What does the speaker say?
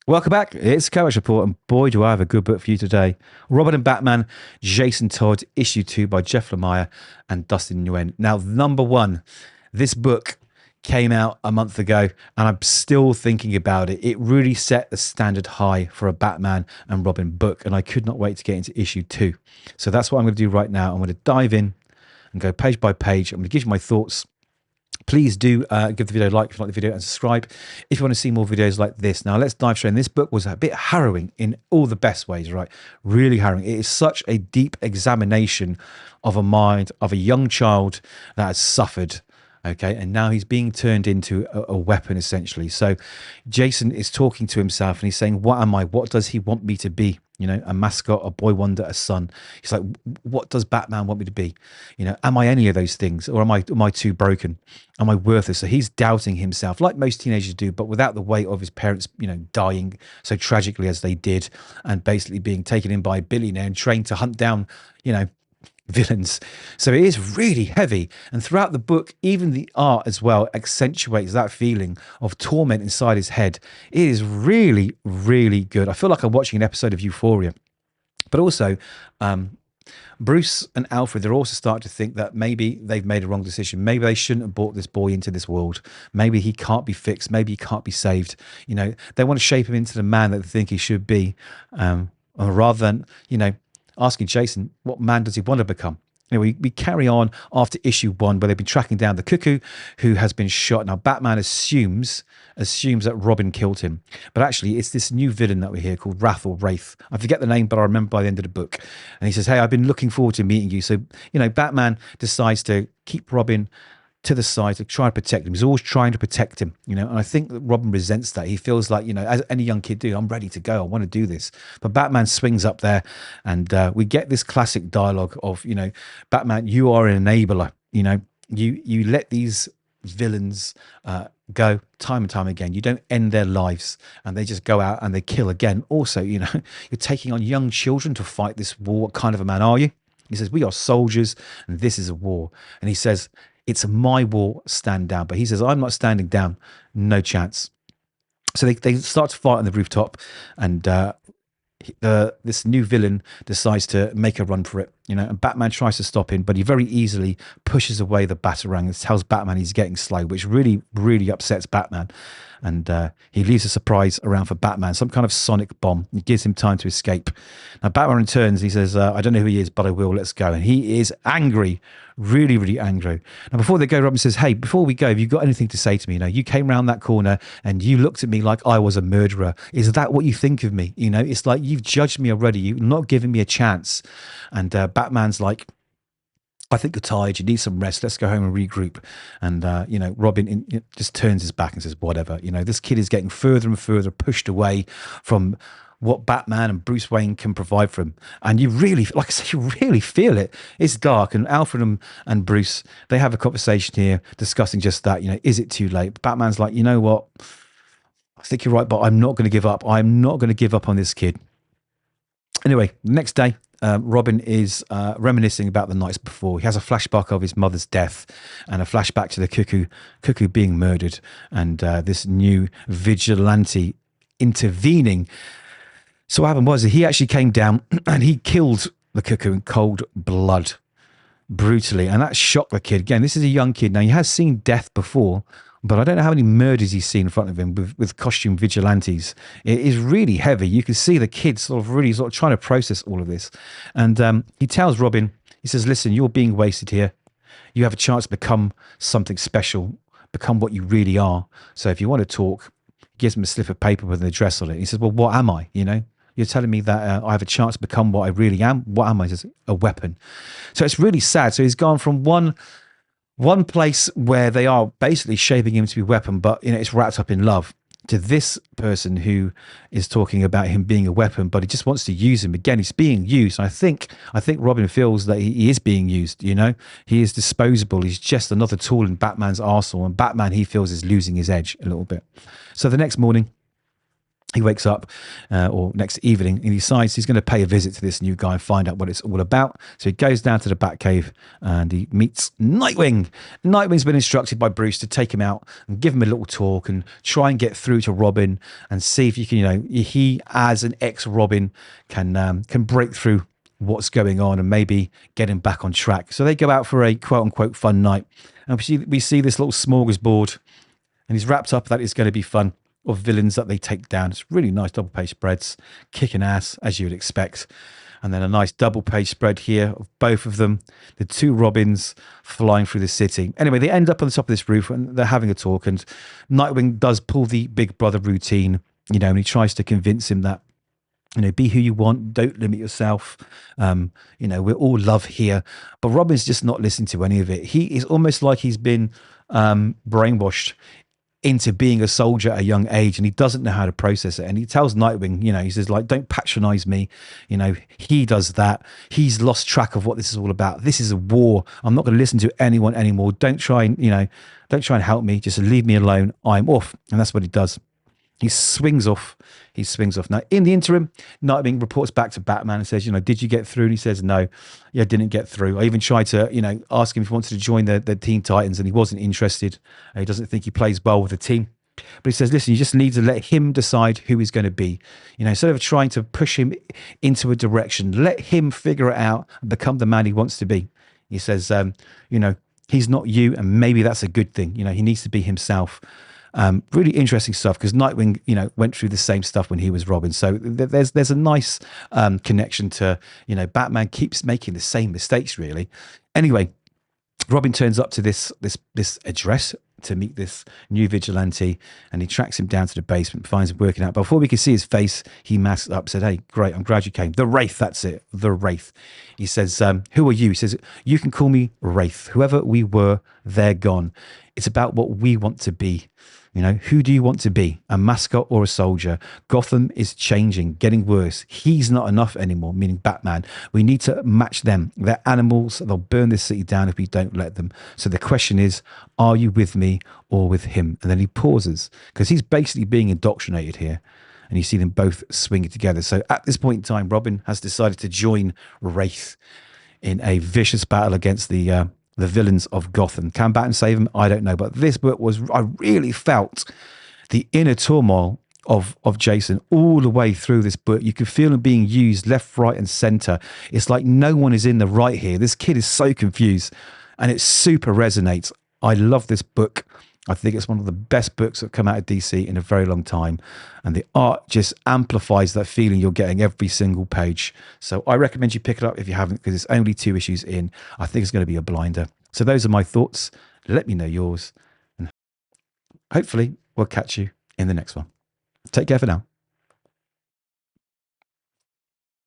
Welcome back. It's Kovacs Report, and boy, do I have a good book for you today. Robin and Batman, Jason Todd, issue 2 by Jeff Lemire and Dustin Nguyen. Now, number one, this book came out a month ago, and I'm still thinking about it. It really set the standard high for a Batman and Robin book, and I could not wait to get into issue 2. So that's what I'm going to do right now. I'm going to dive in and go page by page. I'm going to give you my thoughts. Please do give the video a like if you like the video and subscribe if you want to see more videos like this. Now, let's dive straight in. This book was a bit harrowing in all the best ways, right? Really harrowing. It is such a deep examination of a mind of a young child that has suffered, okay? And now he's being turned into a weapon, essentially. So Jason is talking to himself and he's saying, what am I? What does he want me to be? You know, a mascot, a boy wonder, a son. He's like, what does Batman want me to be? You know, am I any of those things, or am I too broken? Am I worthless? So he's doubting himself, like most teenagers do, but without the weight of his parents, you know, dying so tragically as they did, and basically being taken in by a billionaire and trained to hunt down, you know, villains. So it is really heavy, and throughout the book, even the art as well accentuates that feeling of torment inside his head. It is really, really good. I feel like I'm watching an episode of Euphoria. But also, Bruce and Alfred, they're also starting to think that maybe they've made a wrong decision. Maybe they shouldn't have brought this boy into this world. Maybe he can't be fixed. Maybe he can't be saved. You know, they want to shape him into the man that they think he should be, rather than, you know, asking Jason, what man does he want to become? Anyway, we carry on after issue 1, where they've been tracking down the cuckoo who has been shot. Now, Batman assumes that Robin killed him. But actually, it's this new villain that we hear called Wrath or Wraith. I forget the name, but I remember by the end of the book. And he says, hey, I've been looking forward to meeting you. So, you know, Batman decides to keep Robin to the side to try to protect him. He's always trying to protect him, you know, and I think that Robin resents that. He feels like, you know, as any young kid do, I'm ready to go. I want to do this. But Batman swings up there, and we get this classic dialogue of, you know, Batman, you are an enabler. You know, you let these villains go time and time again. You don't end their lives, and they just go out and they kill again. Also, you know, you're taking on young children to fight this war. What kind of a man are you? He says, we are soldiers, and this is a war. And he says, it's my war, stand down. But he says, I'm not standing down, no chance. So they start to fight on the rooftop, and this new villain decides to make a run for it, you know, and Batman tries to stop him, but he very easily pushes away the Batarang and tells Batman he's getting slow, which really, really upsets Batman. And he leaves a surprise around for Batman, some kind of sonic bomb. It gives him time to escape. Now, Batman returns. He says, I don't know who he is, but I will. Let's go. And he is angry, really, really angry. Now, before they go, Robin says, hey, before we go, have you got anything to say to me? You know, you came around that corner and you looked at me like I was a murderer. Is that what you think of me? You know, it's like you've judged me already. You're not giving me a chance. And Batman's like, I think you're tired. You need some rest. Let's go home and regroup. And, you know, Robin just turns his back and says, whatever. You know, this kid is getting further and further pushed away from what Batman and Bruce Wayne can provide for him. And you really, like I said, you really feel it. It's dark. And Alfred and Bruce, they have a conversation here discussing just that. You know, is it too late? Batman's like, you know what? I think you're right, but I'm not going to give up. I'm not going to give up on this kid. Anyway, next day, Robin is reminiscing about the nights before. He has a flashback of his mother's death and a flashback to the cuckoo being murdered, and this new vigilante intervening. So what happened was he actually came down and he killed the cuckoo in cold blood, brutally, and that shocked the kid. Again, this is a young kid. Now, he has seen death before, but I don't know how many murders he's seen in front of him with costume vigilantes. It is really heavy. You can see the kid sort of trying to process all of this. And he tells Robin, he says, listen, you're being wasted here. You have a chance to become something special, become what you really are. So if you want to talk, he gives him a slip of paper with an address on it. He says, well, what am I? You know, you're telling me that I have a chance to become what I really am. What am I? He says, a weapon. So it's really sad. So he's gone from one place where they are basically shaping him to be a weapon, but, you know, it's wrapped up in love, to this person who is talking about him being a weapon, but he just wants to use him. Again, he's being used. I think Robin feels that he is being used, you know. He is disposable. He's just another tool in Batman's arsenal, and Batman, he feels, is losing his edge a little bit. So the next morning, He wakes up, or next evening, and he decides he's going to pay a visit to this new guy and find out what it's all about. So he goes down to the Batcave and he meets Nightwing. Nightwing's been instructed by Bruce to take him out and give him a little talk and try and get through to Robin and see if you can, he as an ex-Robin can break through what's going on and maybe get him back on track. So they go out for a quote-unquote fun night. And we see this little smorgasbord, and he's wrapped up that it's going to be fun, of villains that they take down. It's really nice double page spreads, kicking ass as you would expect. And then a nice double page spread here of both of them, the two Robins flying through the city. Anyway, they end up on the top of this roof and they're having a talk, and Nightwing does pull the big brother routine, and he tries to convince him that, be who you want, don't limit yourself. We're all love here. But Robin's just not listening to any of it. He is almost like he's been brainwashed into being a soldier at a young age, and he doesn't know how to process it. And he tells Nightwing, he says, like, don't patronize me. He does that. He's lost track of what this is all about. This is a war. I'm not going to listen to anyone anymore. Don't try and help me. Just leave me alone. I'm off. And that's what he does. He swings off. Now, in the interim, Nightwing reports back to Batman and says, did you get through? And he says, no, I didn't get through. I even tried to, ask him if he wanted to join the Teen Titans, and he wasn't interested. He doesn't think he plays well with the team. But he says, listen, you just need to let him decide who he's going to be. Instead of trying to push him into a direction, let him figure it out and become the man he wants to be. He says, he's not you, and maybe that's a good thing. He needs to be himself. Really interesting stuff, because Nightwing, went through the same stuff when he was Robin. So there's a nice connection to, Batman keeps making the same mistakes, really. Anyway, Robin turns up to this address to meet this new vigilante, and he tracks him down to the basement, finds him working out. But before we could see his face, he masked up, said, hey, great, I'm glad you came. The Wraith, that's it, the Wraith. He says, who are you? He says, you can call me Wraith. Whoever we were, they're gone. It's about what we want to be. Who do you want to be? A mascot or a soldier? Gotham is changing, getting worse. He's not enough anymore, meaning Batman. We need to match them. They're animals. They'll burn this city down if we don't let them. So the question is, are you with me or with him? And then he pauses, because he's basically being indoctrinated here. And you see them both swinging together. So at this point in time, Robin has decided to join Wraith in a vicious battle against the villains of Gotham. Can Batman save him? I don't know. But this book I really felt the inner turmoil of Jason all the way through this book. You could feel him being used left, right, and center. It's like no one is in the right here. This kid is so confused, and it super resonates. I love this book. I think it's one of the best books that have come out of DC in a very long time. And the art just amplifies that feeling you're getting every single page. So I recommend you pick it up if you haven't, because it's only 2 issues in. I think it's going to be a blinder. So those are my thoughts. Let me know yours. And hopefully we'll catch you in the next one. Take care for now.